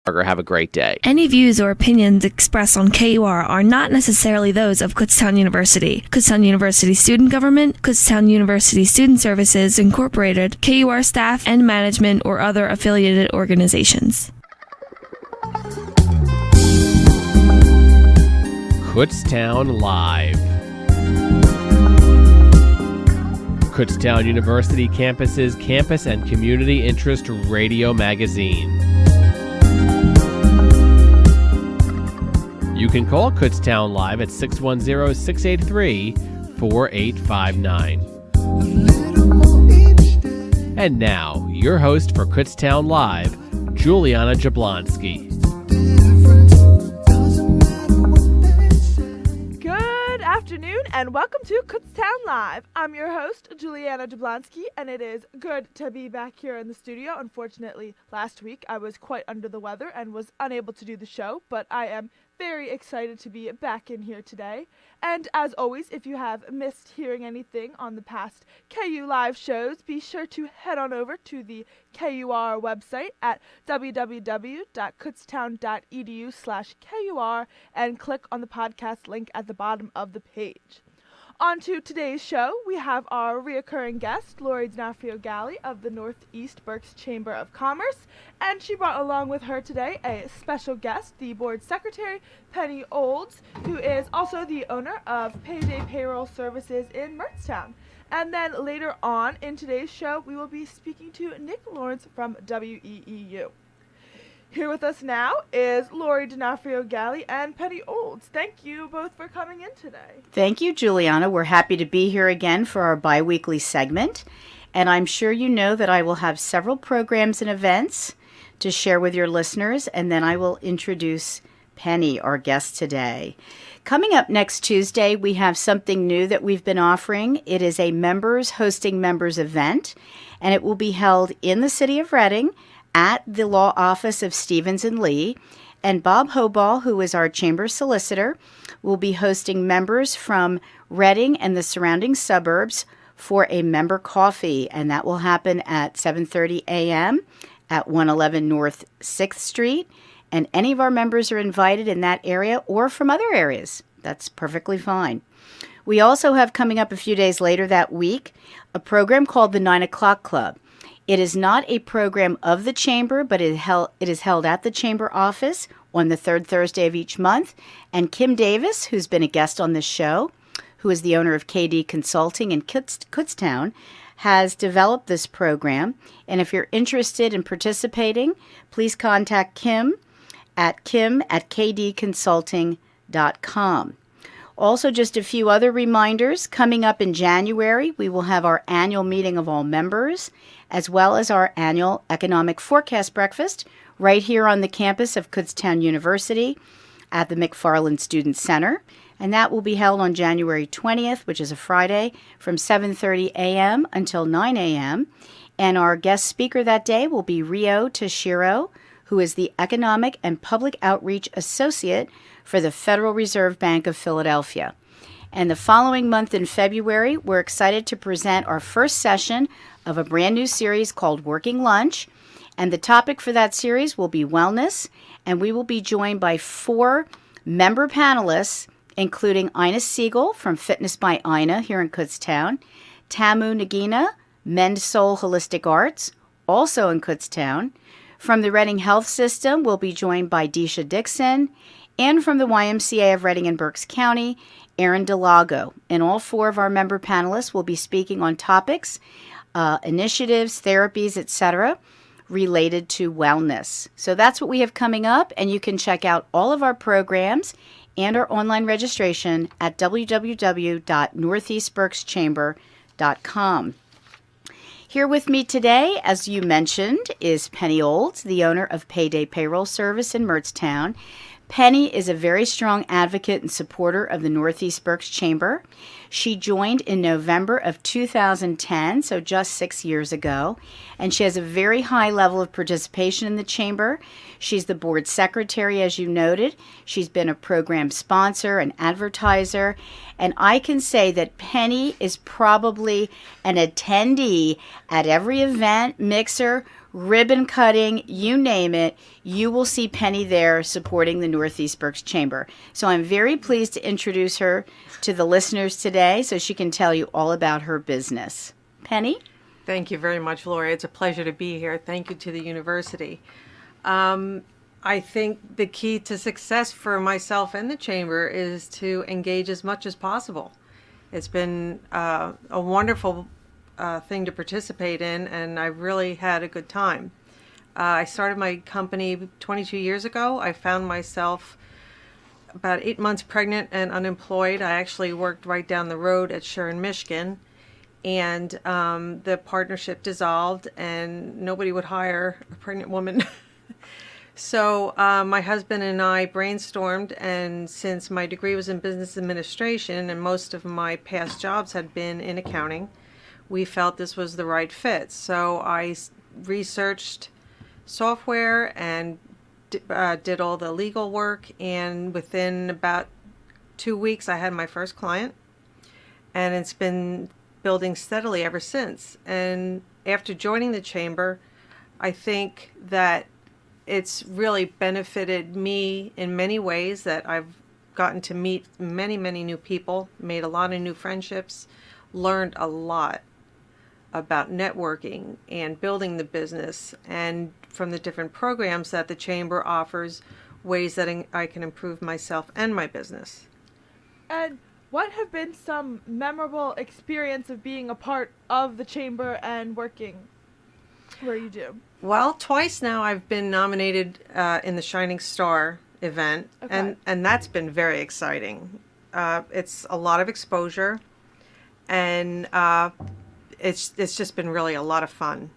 Have a great day. Any views or opinions expressed on KUR are not necessarily those of Kutztown University, Kutztown University Student Government, Kutztown University Student Services Incorporated, KUR staff and management, or other affiliated organizations. Kutztown Live. Kutztown University Campus's campus and community interest radio magazine. You can call Kutztown Live at 610-683-4859. And now, your host for Kutztown Live, Juliana Jablonski. Good afternoon and welcome to Kutztown Live. I'm your host, Juliana Jablonski, and it is good to be back here in the studio. Unfortunately, last week I was quite under the weather and was unable to do the show, but I am very excited to be back in here today. And as always, if you have missed hearing anything on the past KU Live shows, be sure to head on over to the KUR website at www.kutztown.edu/KUR and click on the podcast link at the bottom of the page. On to today's show, we have our reoccurring guest, Lori D'Onofrio-Galli of the Northeast Berks Chamber of Commerce, and she brought along with her today a special guest, the board secretary, Penny Olds, who is also the owner of Payday Payroll Services in Kutztown. And then later on in today's show, we will be speaking to Nick Lawrence from WEEU. Here with us now is Lori D'Onofrio-Galli and Penny Olds. Thank you both for coming in today. Thank you, Juliana. We're happy to be here again for our bi-weekly segment. And I'm sure you know that I will have several programs and events to share with your listeners. And then I will introduce Penny, our guest today. Coming up next Tuesday, we have something new that we've been offering. It is a members hosting members event, and it will be held in the city of Reading at the law office of Stevens and Lee, and Bob Hoball, who is our chamber solicitor, will be hosting members from Reading and the surrounding suburbs for a member coffee, and that will happen at 7:30 a.m. at 111 North 6th Street, and any of our members are invited in that area or from other areas. That's perfectly fine. We also have coming up a few days later that week a program called the 9 O'Clock Club. It is not a program of the Chamber, but it is held at the Chamber office on the third Thursday of each month. And Kim Davis, who's been a guest on this show, who is the owner of KD Consulting in Kutztown, has developed this program. And if you're interested in participating, please contact Kim at kdconsulting.com. Also, just a few other reminders. Coming up in January, we will have our annual meeting of all members, as well as our annual Economic Forecast Breakfast right here on the campus of Kutztown University at the McFarland Student Center. And that will be held on January 20th, which is a Friday, from 7:30 a.m. until 9 a.m. And our guest speaker that day will be Rio Toshiro, who is the Economic and Public Outreach Associate for the Federal Reserve Bank of Philadelphia. And the following month in February, we're excited to present our first session of a brand new series called Working Lunch. And the topic for that series will be wellness. And we will be joined by 4 member panelists, including Ina Siegel from Fitness by Ina here in Kutztown, Tamu Nagina, Mend Soul Holistic Arts, also in Kutztown. From the Reading Health System, we'll be joined by Deisha Dixon, and from the YMCA of Reading and Berks County, Aaron Delago. And all 4 of our member panelists will be speaking on topics, initiatives, therapies, etc., related to wellness. So that's what we have coming up, and you can check out all of our programs and our online registration at www.northeastberkschamber.com. Here with me today, as you mentioned, is Penny Olds, the owner of Payday Payroll Service in Kutztown. Penny is a very strong advocate and supporter of the Northeast Berks Chamber. She joined in November of 2010, so just 6 years ago, and she has a very high level of participation in the Chamber. She's the board secretary, as you noted. She's been a program sponsor, an advertiser, and I can say that Penny is probably an attendee at every event, mixer, ribbon cutting, you name it, you will see Penny there supporting the Northeast Berks Chamber. So I'm very pleased to introduce her to the listeners today so she can tell you all about her business. Penny? Thank you very much, Lori. It's a pleasure to be here. Thank you to the university. I think the key to success for myself and the chamber is to engage as much as possible. It's been a wonderful thing to participate in, and I've really had a good time. I started my company 22 years ago. I found myself about 8 months pregnant and unemployed. I actually worked right down the road at Sharon, Michigan, and the partnership dissolved, and nobody would hire a pregnant woman. So my husband and I brainstormed, and since my degree was in business administration and most of my past jobs had been in accounting, we felt this was the right fit. So I researched software and did all the legal work, and within about 2 weeks I had my first client, and it's been building steadily ever since. And after joining the chamber, I think that it's really benefited me in many ways, that I've gotten to meet many, many new people, made a lot of new friendships, learned a lot about networking and building the business, and from the different programs that the chamber offers, ways that I can improve myself and my business. And what have been some memorable experience of being a part of the chamber and working where you do? Well, twice now I've been nominated in the Shining Star event, Okay. and that's been very exciting. It's a lot of exposure, and it's just been really a lot of fun.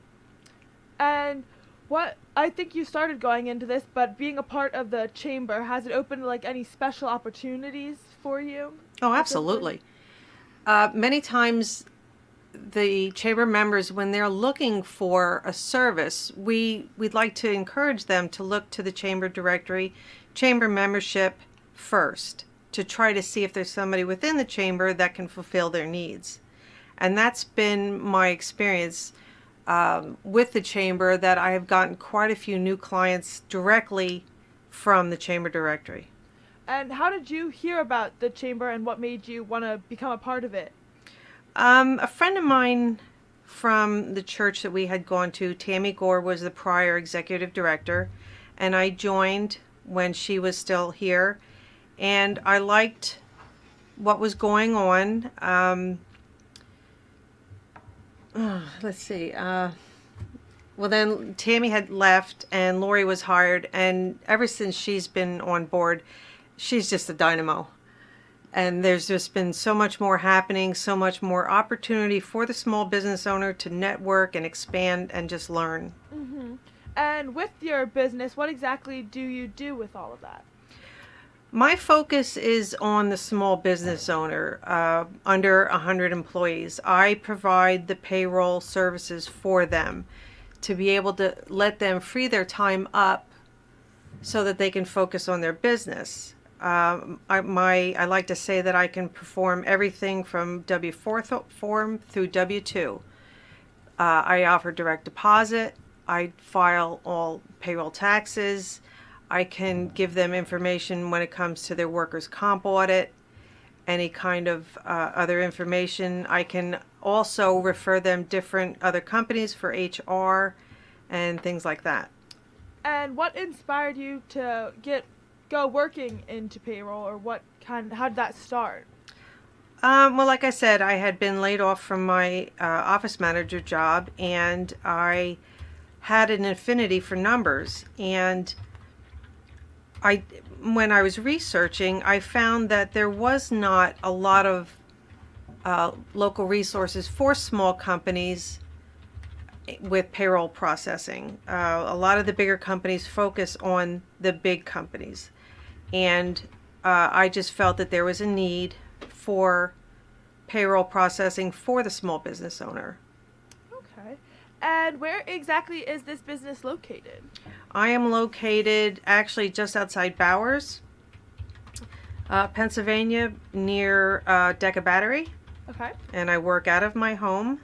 And what, I think you started going into this, but being a part of the chamber, has it opened like any special opportunities for you? Oh, absolutely. Many times the chamber members, when they're looking for a service, we'd like to encourage them to look to the chamber directory, chamber membership first, to try to see if there's somebody within the chamber that can fulfill their needs. And that's been my experience with the chamber, that I have gotten quite a few new clients directly from the chamber directory. And how did you hear about the chamber, and what made you want to become a part of it? A friend of mine from the church that we had gone to, Tammy Gore, was the prior executive director, and I joined when she was still here, and I liked what was going on. Let's see. Well, then Tammy had left, and Lori was hired, and ever since she's been on board, she's just a dynamo. And there's just been so much more happening, so much more opportunity for the small business owner to network and expand and just learn. Mm-hmm. And with your business, what exactly do you do with all of that? My focus is on the small business owner, under 100 employees. I provide the payroll services for them to be able to let them free their time up so that they can focus on their business. I like to say that I can perform everything from W-4 form through W-2. I offer direct deposit. I file all payroll taxes. I can give them information when it comes to their workers' comp audit, any kind of other information. I can also refer them different other companies for HR and things like that. And what inspired you to go working into payroll, or how did that start? Well, like I said, I had been laid off from my office manager job, and I had an affinity for numbers. And when I was researching, I found that there was not a lot of local resources for small companies with payroll processing. A lot of the bigger companies focus on the big companies. And I just felt that there was a need for payroll processing for the small business owner. Okay. And where exactly is this business located? I am located actually just outside Bowers, Pennsylvania, near Decca Battery. Okay. And I work out of my home.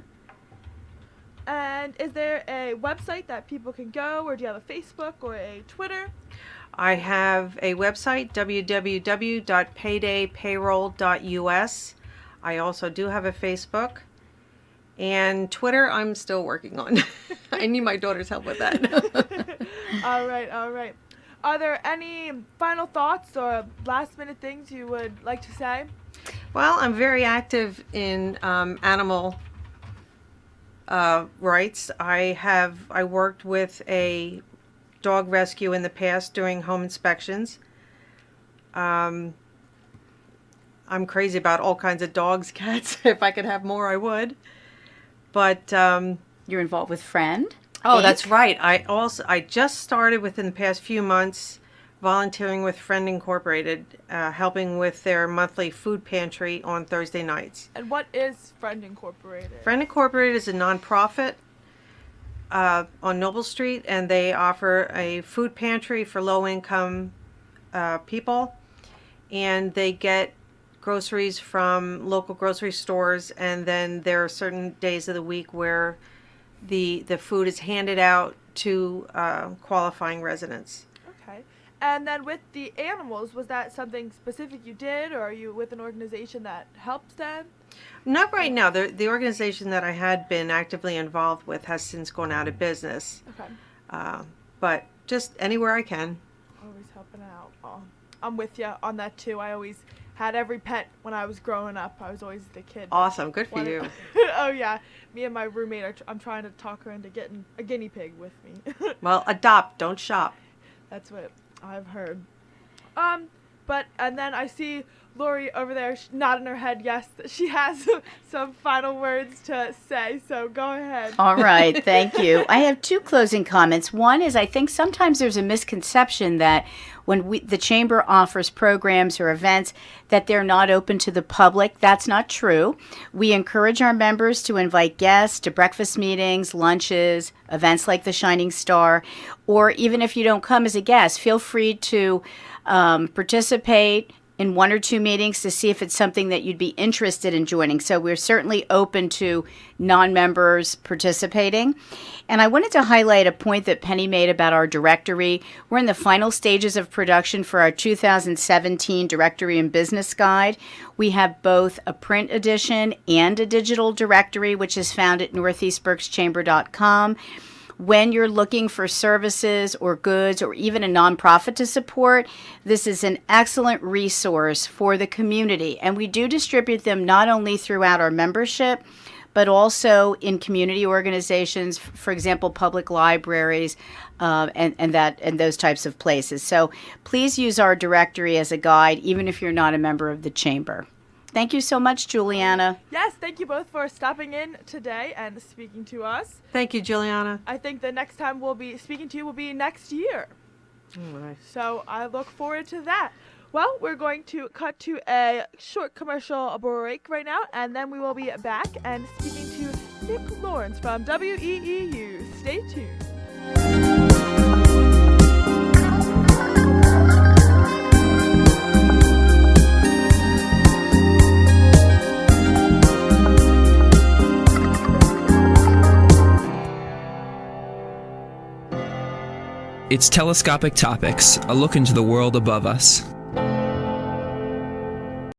And is there a website that people can go, or do you have a Facebook or a Twitter? I have a website, www.paydaypayroll.us. I also do have a Facebook. And Twitter, I'm still working on. I need my daughter's help with that. All right. Are there any final thoughts or last minute things you would like to say? Well, I'm very active in animal rights. I worked with a dog rescue in the past doing home inspections. I'm crazy about all kinds of dogs, cats. If I could have more, I would. But You're involved with Friend? oh, Inc.? that's right. I just started within the past few months volunteering with Friend Incorporated, helping with their monthly food pantry on Thursday nights. And what is Friend Incorporated? Friend Incorporated is a nonprofit on Noble Street, and they offer a food pantry for low-income people, and they get groceries from local grocery stores, and then there are certain days of the week where the food is handed out to qualifying residents. Okay. And then with the animals, was that something specific you did, or are you with an organization that helps them? Not right now. The organization that I had been actively involved with has since gone out of business. Okay. But just anywhere I can. Always helping out. Oh, I'm with you on that too. I always had every pet when I was growing up. I was always the kid. Awesome. Good for you. Oh yeah. Me and my roommate, I'm trying to talk her into getting a guinea pig with me. Well, adopt. Don't shop. That's what I've heard. And then I see Lori over there nodding her head yes, that she has some final words to say, so go ahead. All right, thank you. I have two closing comments. One is I think sometimes there's a misconception that when the Chamber offers programs or events that they're not open to the public. That's not true. We encourage our members to invite guests to breakfast meetings, lunches, events like the Shining Star, or even if you don't come as a guest, feel free to participate in one or two meetings to see if it's something that you'd be interested in joining. So we're certainly open to non-members participating. And I wanted to highlight a point that Penny made about our directory. We're in the final stages of production for our 2017 Directory and Business Guide. We have both a print edition and a digital directory, which is found at northeastberkschamber.com. When you're looking for services or goods or even a nonprofit to support, this is an excellent resource for the community. And we do distribute them not only throughout our membership, but also in community organizations, for example, public libraries, and those types of places. So please use our directory as a guide, even if you're not a member of the Chamber. Thank you so much, Juliana. Yes, thank you both for stopping in today and speaking to us. Thank you, Juliana. I think the next time we'll be speaking to you will be next year. All right. So I look forward to that. Well, we're going to cut to a short commercial break right now, and then we will be back and speaking to Nick Lawrence from WEEU. Stay tuned. It's Telescopic Topics, a look into the world above us.